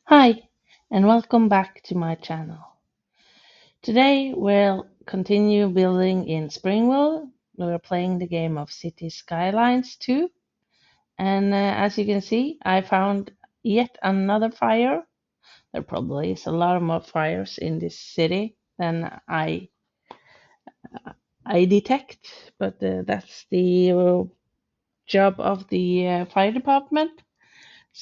Hi, and welcome back to my channel. Today we'll continue building in Springville. We're playing the game of Cities Skylines II, and as you can see, I found yet another fire. There probably is a lot more fires in this city than I detect, but that's the job of the fire department.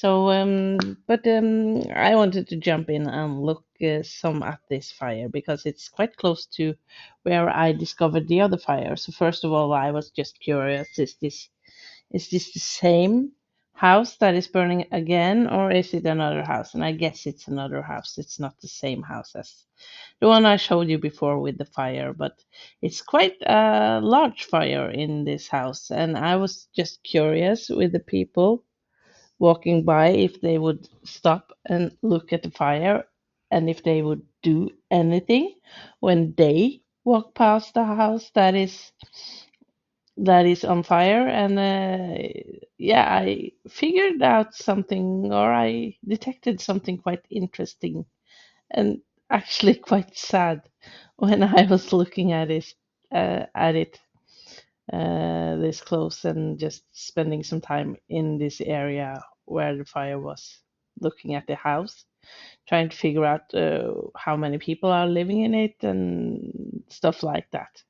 But I wanted to jump in and look some at this fire because it's quite close to where I discovered the other fire. So first of all, I was just curious: is this the same house that is burning again, or is it another house? And I guess it's another house. It's not the same house as the one I showed you before with the fire, but it's quite a large fire in this house. And I was just curious with the people walking by if they would stop and look at the fire and if they would do anything when they walk past the house that is on fire. And yeah, I figured out something, or I detected something quite interesting and actually quite sad when I was looking at it this close and just spending some time in this area where the fire was, looking at the house, trying to figure out how many people are living in it and stuff like that.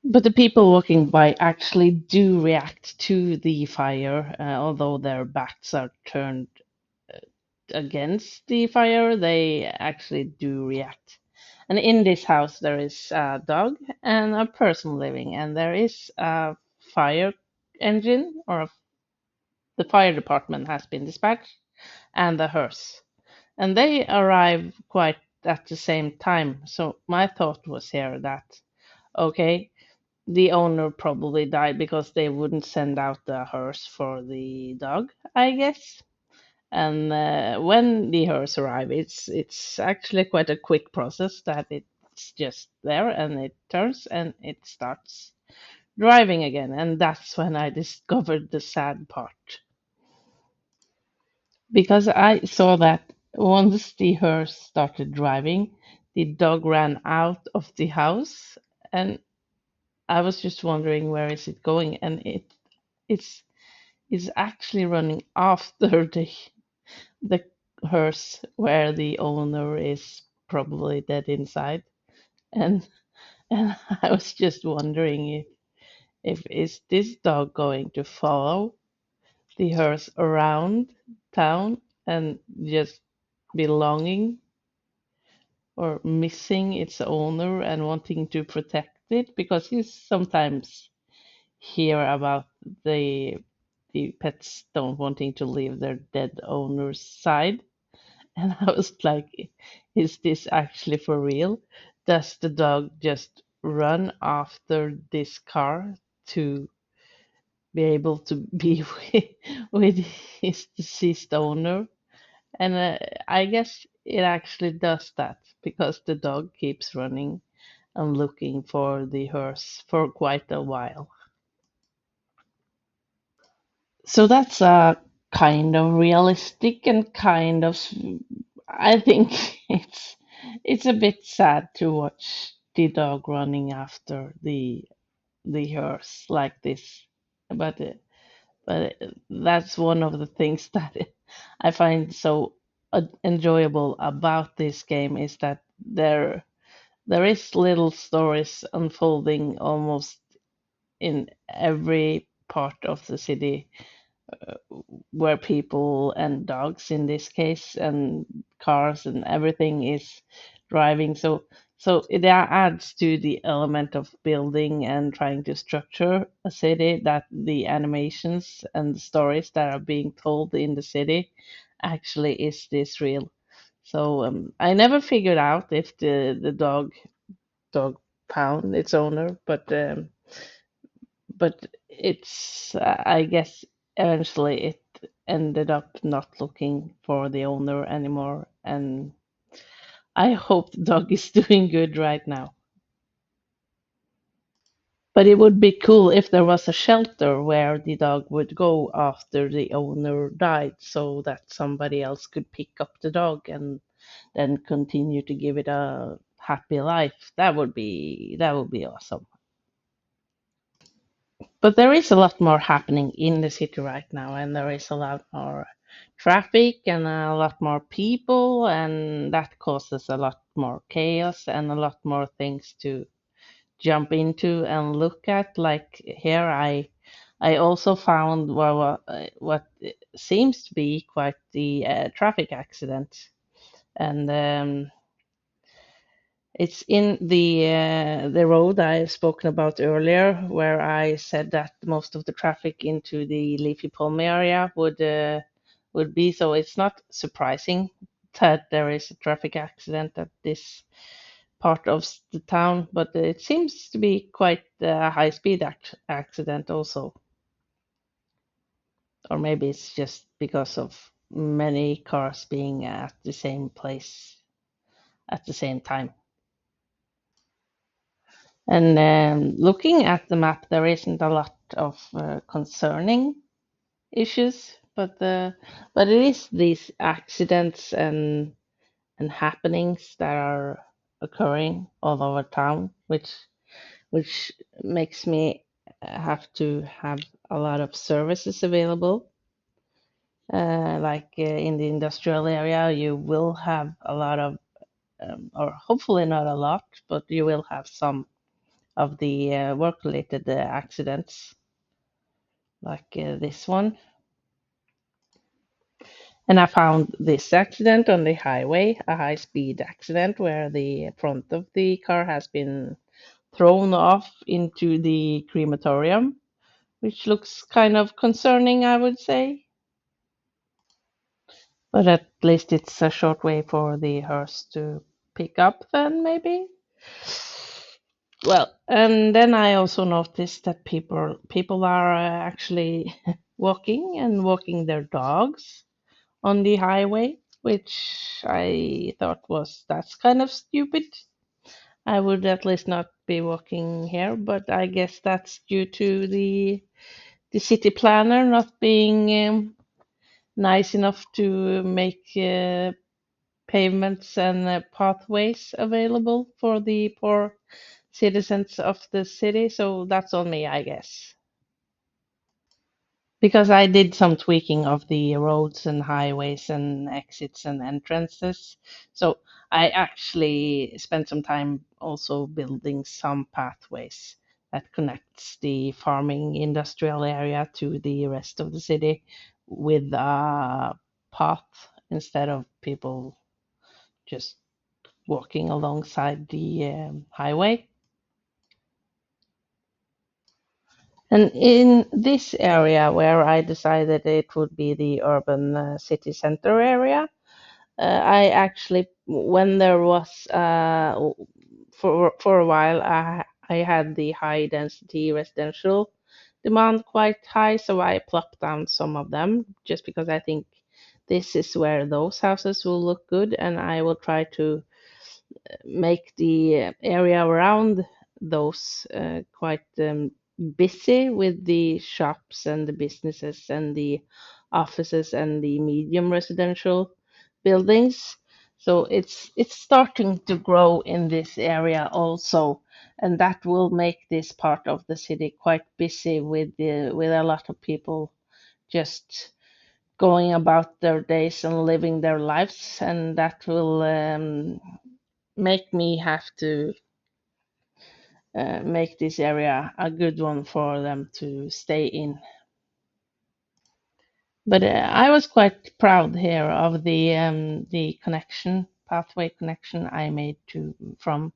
But the people walking by actually do react to the fire, although their backs are turned against the fire, they actually do react. And in this house, there is a dog and a person living, and there is a fire engine, the fire department has been dispatched, and a hearse. And they arrive quite at the same time. So my thought was here that, okay, the owner probably died because they wouldn't send out the hearse for the dog, I guess. And when the hearse arrive, it's actually quite a quick process that it's just there and it turns and it starts driving again. And that's when I discovered the sad part, because I saw that once the hearse started driving, the dog ran out of the house, and I was just wondering where is it going, and it's it's actually running after the hearse where the owner is probably dead inside. and and I was just wondering if is this dog going to follow the hearse around town and just belonging or missing its owner and wanting to protect it, because you sometimes hear about the the pets don't wanting to leave their dead owner's side. And I was like, is this actually for real? Does the dog just run after this car to be able to be with his deceased owner? And I guess it actually does that because the dog keeps running and looking for the hearse for quite a while. So that's kind of realistic and kind of, I think it's a bit sad to watch the dog running after the hearse like this. But that's one of the things that I find so enjoyable about this game, is that there is little stories unfolding almost in every part of the city, where people and dogs in this case and cars and everything is driving. So it adds to the element of building and trying to structure a city, that the animations and the stories that are being told in the city actually is this real. So I never figured out if the dog found its owner, but it's I guess eventually it ended up not looking for the owner anymore, and I hope the dog is doing good right now. But it would be cool if there was a shelter where the dog would go after the owner died, so that somebody else could pick up the dog and then continue to give it a happy life. That would be awesome. But there is a lot more happening in the city right now, and there is a lot more traffic and a lot more people, and that causes a lot more chaos and a lot more things to jump into and look at. Like here, I also found what seems to be quite the traffic accident, and it's in the road I've spoken about earlier, where I said that most of the traffic into the Leafy Palm area would be. So it's not surprising that there is a traffic accident at this part of the town, but it seems to be quite a high speed accident also, or maybe it's just because of many cars being at the same place at the same time. And looking at the map, there isn't a lot of concerning issues, but it is these accidents and happenings that are occurring all over town, which makes me have to have a lot of services available. Like in the industrial area, you will have a lot of, or hopefully not a lot, but you will have some of the work-related accidents, like this one. And I found this accident on the highway, a high-speed accident where the front of the car has been thrown off into the crematorium, which looks kind of concerning, I would say. But at least it's a short way for the hearse to pick up, then maybe. Well, and then I also noticed that people are actually walking their dogs on the highway, which I thought was that's kind of stupid. I would at least not be walking here, but I guess that's due to the city planner not being nice enough to make pavements and pathways available for the poor citizens of the city. So that's on me, I guess. Because I did some tweaking of the roads and highways and exits and entrances. So I actually spent some time also building some pathways that connects the farming industrial area to the rest of the city with a path instead of people just walking alongside the highway. And in this area where I decided it would be the urban city center area, I actually, when there was for a while, I had the high density residential demand quite high, so I plopped down some of them just because I think this is where those houses will look good, and I will try to make the area around those quite busy with the shops and the businesses and the offices and the medium residential buildings. So it's starting to grow in this area also, and that will make this part of the city quite busy with a lot of people just going about their days and living their lives, and that will make me have to make this area a good one for them to stay in. But I was quite proud here of the connection, pathway connection I made to from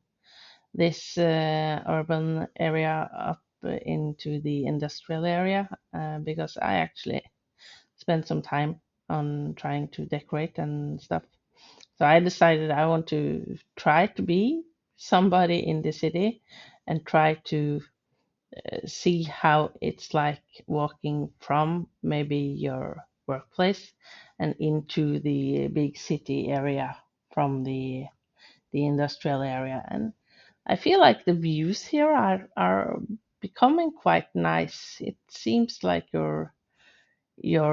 this urban area up into the industrial area because I actually spent some time on trying to decorate and stuff. So I decided I want to try to be somebody in the city and try to see how it's like walking from maybe your workplace and into the big city area from the industrial area. And I feel like the views here are becoming quite nice. It seems like you're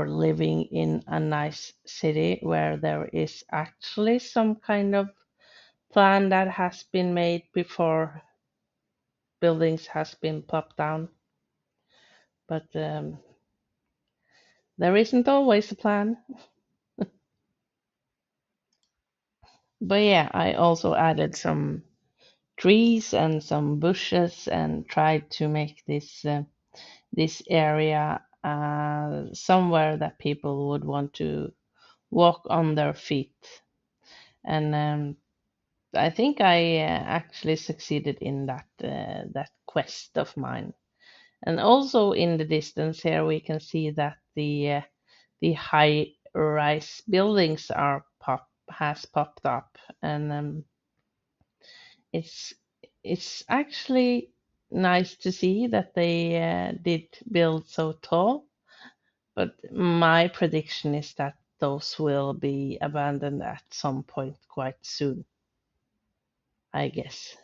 living in a nice city where there is actually some kind of plan that has been made before buildings has been plopped down. But there isn't always a plan. But yeah, I also added some trees and some bushes and tried to make this area somewhere that people would want to walk on their feet. And I think I actually succeeded in that quest of mine. And also in the distance here, we can see that the high-rise buildings are has popped up, and it's it's actually nice to see that they did build so tall. But my prediction is that those will be abandoned at some point quite soon, I guess.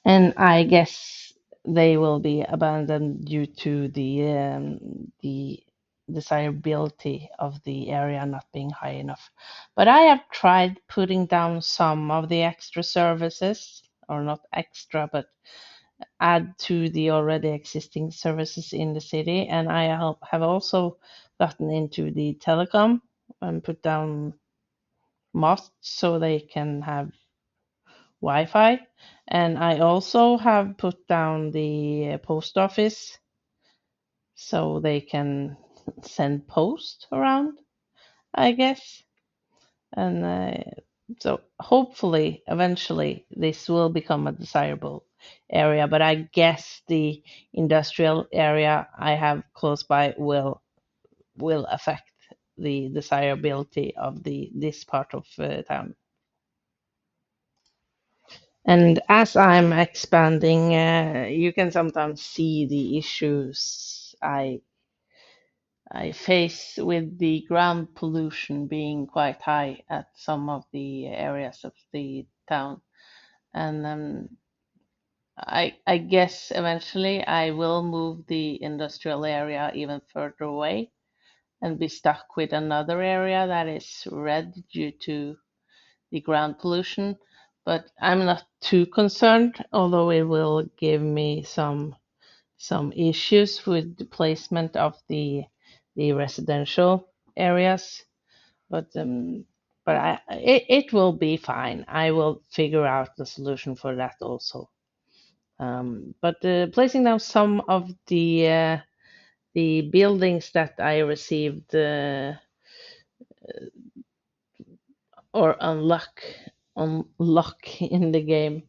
And I guess they will be abandoned due to the desirability of the area not being high enough. But I have tried putting down some of the extra services, or not extra, but add to the already existing services in the city. And I have also gotten into the telecom and put down masts so they can have Wi-Fi. And I also have put down the post office so they can send post around, I guess. And so hopefully, eventually, this will become a desirable area. But I guess the industrial area I have close by will affect the desirability of the this part of town. And as I'm expanding, you can sometimes see the issues I face with the ground pollution being quite high at some of the areas of the town. And I guess eventually I will move the industrial area even further away and be stuck with another area that is red due to the ground pollution. But I'm not too concerned, although it will give me some issues with the placement of the residential areas. But it will be fine. I will figure out the solution for that also. But placing down some of the buildings that I received or unlock in the game.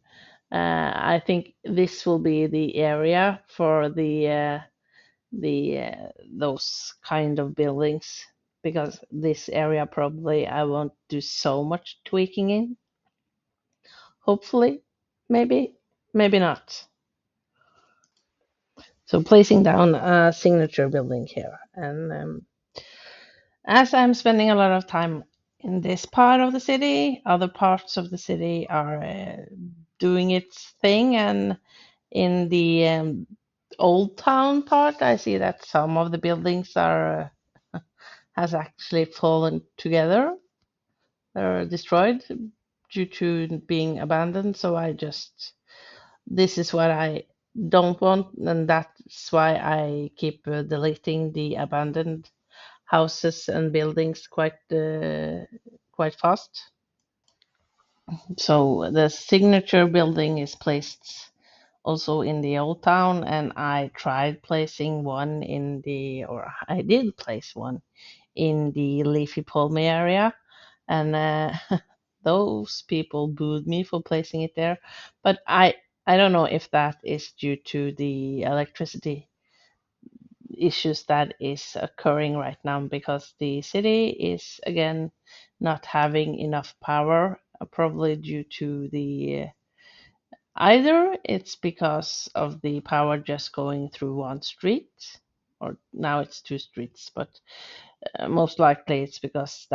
I think this will be the area for the those kind of buildings, because this area probably I won't do so much tweaking in. Hopefully, maybe not. So placing down a signature building here, and as I'm spending a lot of time in this part of the city, other parts of the city are doing its thing, and in the old town part, I see that some of the buildings are has actually fallen together. They're destroyed due to being abandoned. So I just this is what I don't want, and that's why I keep deleting the abandoned houses and buildings quite fast. So the signature building is placed also in the old town, and I tried placing one in the, or I did place one in the Leafy Palmy area, and those people booed me for placing it there. But I don't know if that is due to the electricity issues that is occurring right now, because the city is again not having enough power, probably due to the either it's because of the power just going through one street, or now it's two streets, but most likely it's because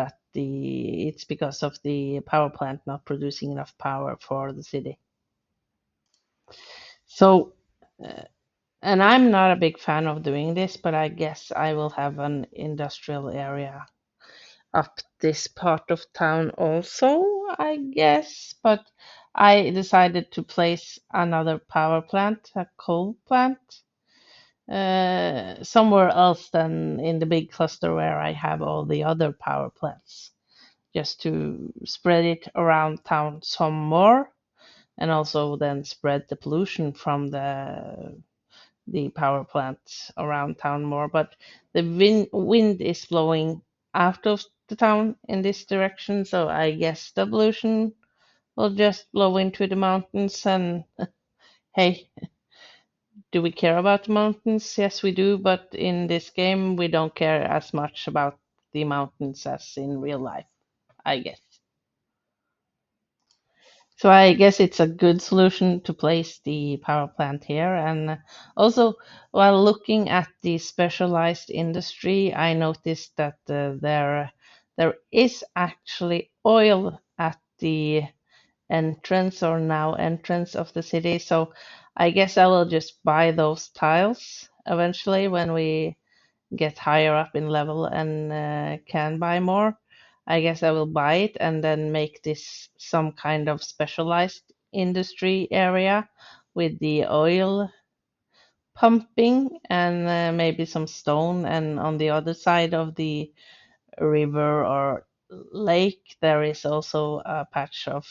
of the power plant not producing enough power for the city. So, and I'm not a big fan of doing this, but I guess I will have an industrial area up this part of town also, I guess. But I decided to place another power plant, a coal plant, somewhere else than in the big cluster where I have all the other power plants, just to spread it around town some more, and also then spread the pollution from the power plant around town more. But the wind is blowing out of the town in this direction, so I guess the pollution will just blow into the mountains. And hey, do we care about the mountains? Yes, we do, but in this game, we don't care as much about the mountains as in real life, I guess. So I guess it's a good solution to place the power plant here. And also, while looking at the specialized industry, I noticed that there is actually oil at the entrance or now entrance of the city. So I guess I will just buy those tiles eventually when we get higher up in level and can buy more. I guess I will buy it and then make this some kind of specialized industry area with the oil pumping and maybe some stone. And on the other side of the river or lake, there is also a patch of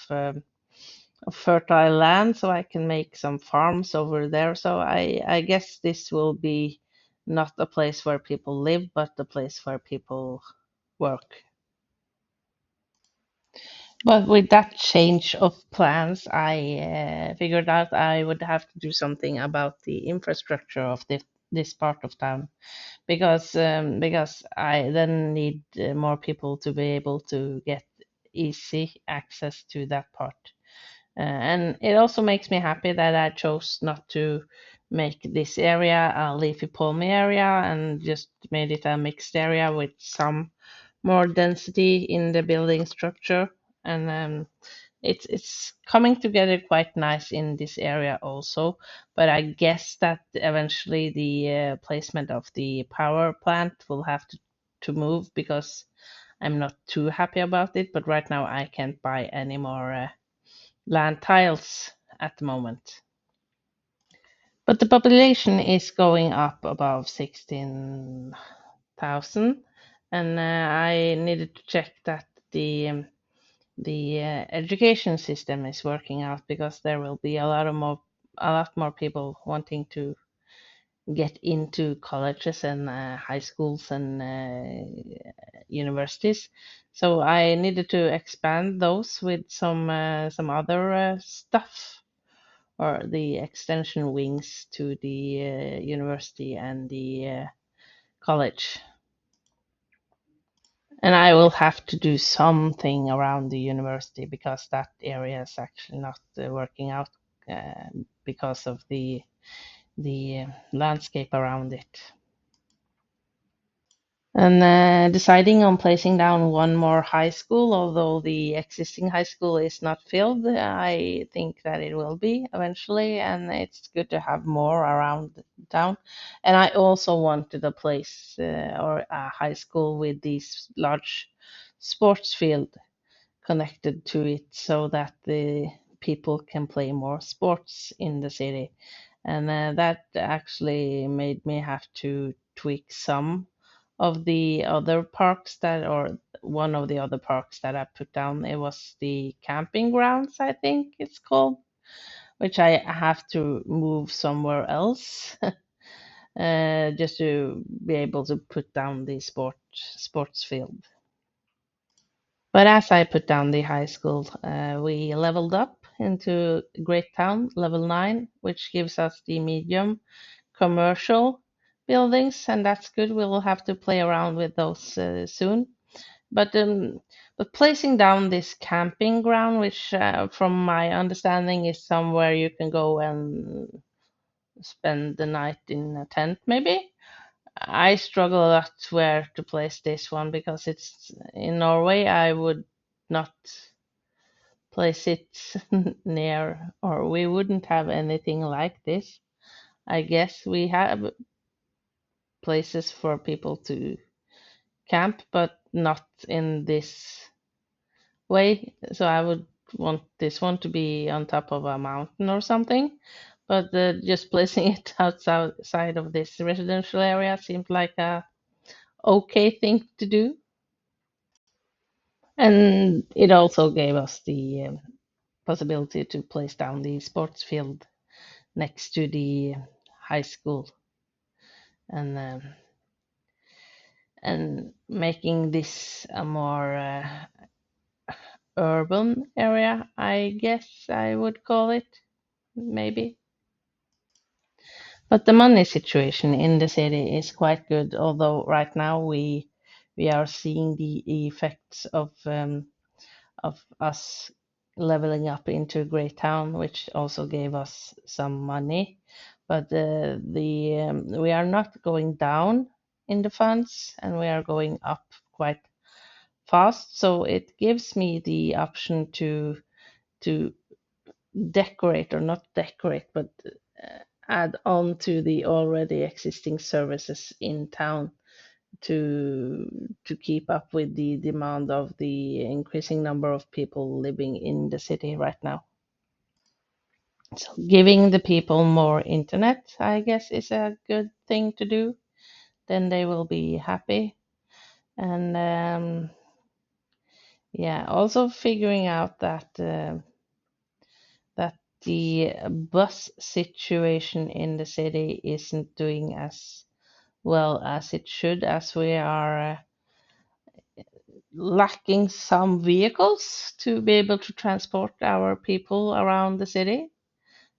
fertile land, so I can make some farms over there. So I guess this will be not a place where people live, but a place where people work. But with that change of plans, I figured out I would have to do something about the infrastructure of this part of town, because I then need more people to be able to get easy access to that part. And it also makes me happy that I chose not to make this area a leafy palmy area and just made it a mixed area with some more density in the building structure. And it's coming together quite nice in this area also. But I guess that eventually the placement of the power plant will have to move because I'm not too happy about it. But right now I can't buy any more land tiles at the moment. But the population is going up above 16,000, and I needed to check that the education system is working out because there will be a lot more people wanting to get into colleges and high schools and universities. So I needed to expand those with some other stuff or the extension wings to the university and the college. And I will have to do something around the university because that area is actually not working out because of the landscape around it. And deciding on placing down one more high school, although the existing high school is not filled, I think that it will be eventually, and it's good to have more around town. And I also wanted a place or a high school with these large sports field connected to it so that the people can play more sports in the city. And that actually made me have to tweak some of the other parks that, or one of the other parks that I put down. It was the camping grounds, I think it's called, which I have to move somewhere else just to be able to put down the sports field. But as I put down the high school, we leveled up into Great Town level 9, which gives us the medium commercial buildings, and that's good. We will have to play around with those soon. But placing down this camping ground, which from my understanding is somewhere you can go and spend the night in a tent, maybe. I struggle a lot where to place this one because it's in Norway. I would not place it near, or we wouldn't have anything like this. I guess we have places for people to camp, but not in this way. So I would want this one to be on top of a mountain or something. But just placing it outside of this residential area seemed like a okay thing to do. And it also gave us the possibility to place down the sports field next to the high school, and making this a more urban area, I guess I would call it, maybe. But the money situation in the city is quite good, although right now we are seeing the effects of us leveling up into a great town, which also gave us some money. But the we are not going down in the funds, and we are going up quite fast. So it gives me the option to decorate, or not decorate, but add on to the already existing services in town to keep up with the demand of the increasing number of people living in the city right now. So giving the people more internet, I guess, is a good thing to do. Then they will be happy. And yeah, also figuring out that the bus situation in the city isn't doing as well as it should, as we are lacking some vehicles to be able to transport our people around the city,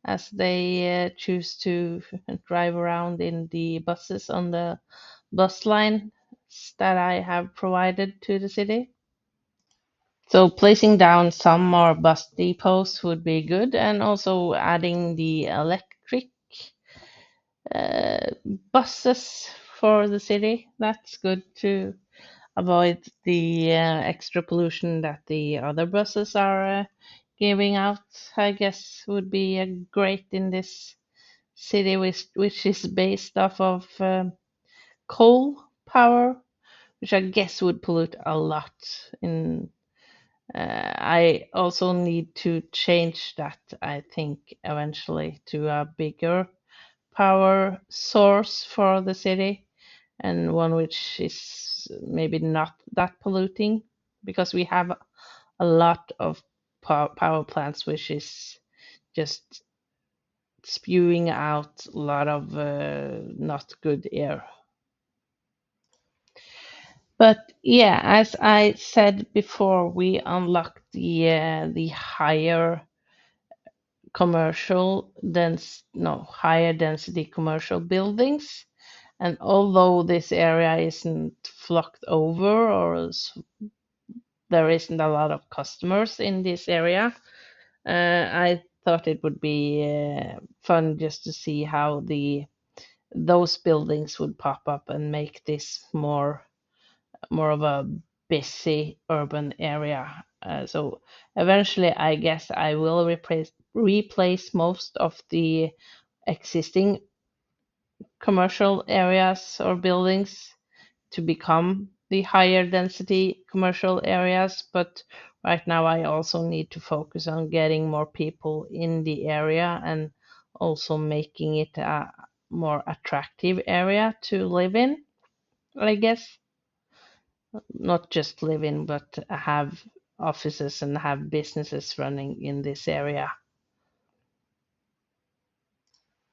as they choose to drive around in the buses on the bus line that I have provided to the city. So placing down some more bus depots would be good, and also adding the electric uh, buses for the city. That's good to avoid the extra pollution that the other buses are giving out. I guess would be great in this city, which is based off of coal power, which I guess would pollute a lot. In I also need to change that, I think, eventually to a bigger power source for the city, and one which is maybe not that polluting, because we have a lot of power plants which is just spewing out a lot of not good air. But yeah, as I said before, we unlocked the higher higher density commercial buildings. And although this area isn't flocked over, or there isn't a lot of customers in this area, I thought it would be fun just to see how the those buildings would pop up and make this more of a busy urban area. So eventually, I guess I will replace most of the existing commercial areas or buildings to become the higher density commercial areas. But right now, I also need to focus on getting more people in the area, and also making it a more attractive area to live in, I guess. Not just live in, but have offices and have businesses running in this area.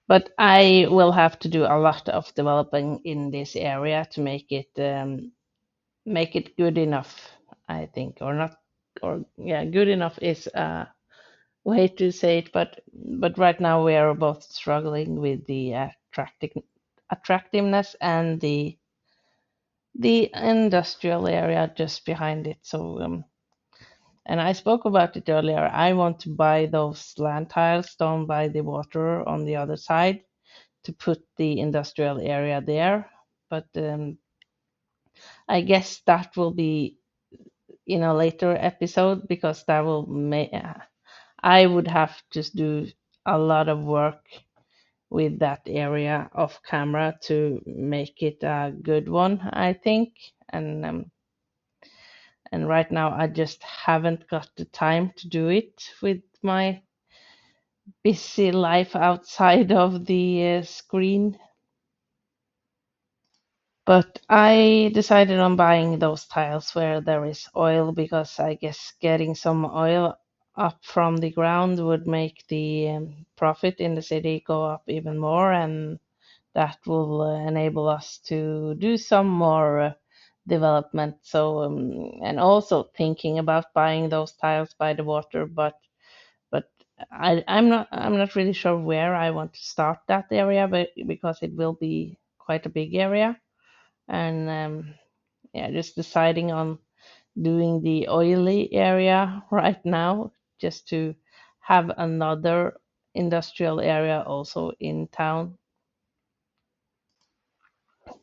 But I will have to do a lot of developing in this area to make it good enough, I think, or not, or yeah, good enough is a way to say it. But right now we are both struggling with the attractiveness and the industrial area just behind it. So and I spoke about it earlier. I want to buy those land tiles down by the water on the other side to put the industrial area there. But I guess that will be in a later episode because that will make I would have to do a lot of work with that area off camera to make it a good one, I think. And right now I just haven't got the time to do it with my busy life outside of the screen. But I decided on buying those tiles where there is oil because I guess getting some oil up from the ground would make the profit in the city go up even more, and that will enable us to do some more development. So, and also thinking about buying those tiles by the water, but I'm not really sure where I want to start that area, but because it will be quite a big area, and yeah, just deciding on doing the oily area right now, just to have another industrial area also in town.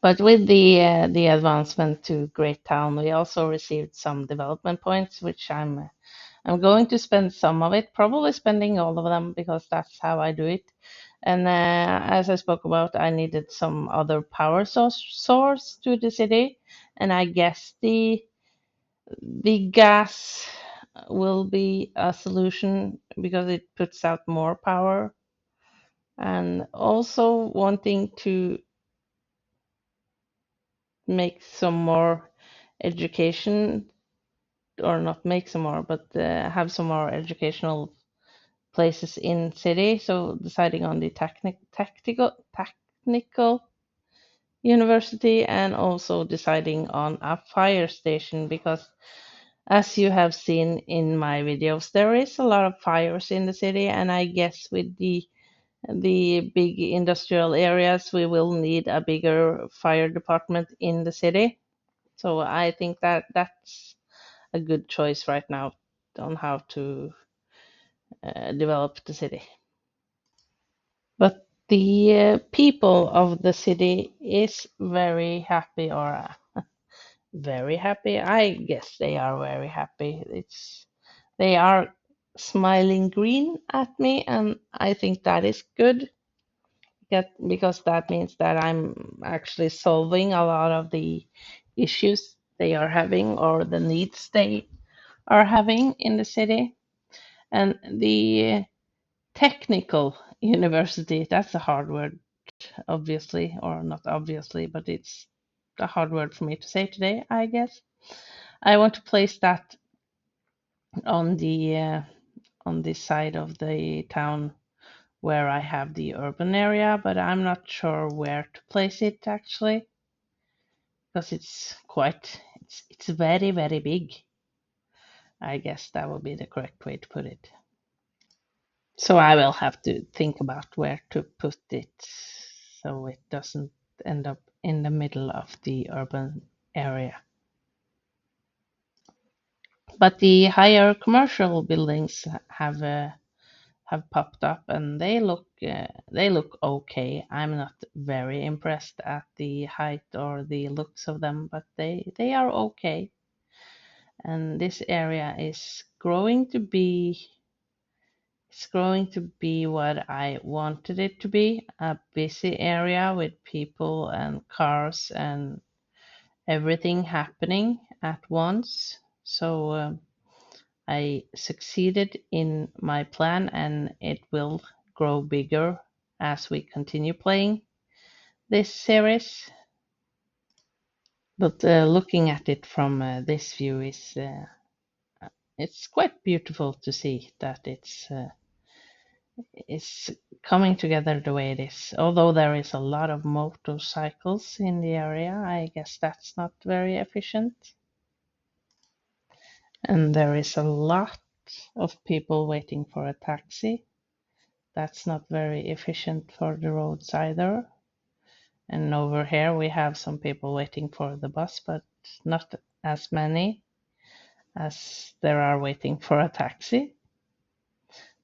But with the advancement to Great Town, we also received some development points, which I'm going to spend some of it, probably spending all of them because that's how I do it. And as I spoke about, I needed some other power source to the city, and I guess the gas will be a solution because it puts out more power. And also wanting to make some more education, or not make some more, but have some more educational places in city. So deciding on the technical university, and also deciding on a fire station because, as you have seen in my videos, there is a lot of fires in the city, and I guess with the big industrial areas, we will need a bigger fire department in the city. So I think that that's a good choice right now on how to develop the city. But the people of the city is very happy, or very happy. I guess they are very happy. They are smiling green at me, and I think that is good. Because that means that I'm actually solving a lot of the issues they are having, or the needs they are having in the city. And the technical university, that's a hard word, obviously, or not obviously, but it's a hard word for me to say today, I guess. I want to place that on the side of the town where I have the urban area, but I'm not sure where to place it actually, because it's very, very big. I guess that would be the correct way to put it. So I will have to think about where to put it so it doesn't end up in the middle of the urban area. But the higher commercial buildings have popped up, and they look okay. I'm not very impressed at the height or the looks of them, but they are okay. And this area is growing to be what I wanted it to be, a busy area with people and cars and everything happening at once. So I succeeded in my plan, and it will grow bigger as we continue playing this series. But looking at it from this view is it's quite beautiful to see that it's coming together the way it is. Although there is a lot of motorcycles in the area, I guess that's not very efficient. And there is a lot of people waiting for a taxi. That's not very efficient for the roads either. And over here we have some people waiting for the bus, but not as many as there are waiting for a taxi.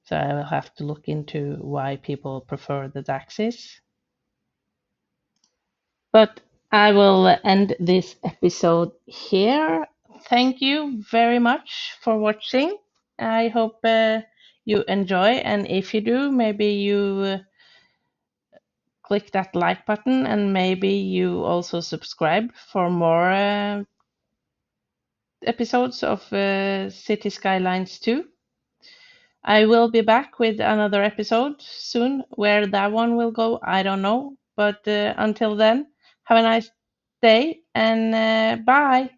So I will have to look into why people prefer the taxis. But I will end this episode here. Thank you very much for watching. I hope you enjoy, and if you do, maybe you click that like button and maybe you also subscribe for more episodes of City Skylines 2. I will be back with another episode soon. Where that one will go, I don't know. But until then, have a nice day and bye.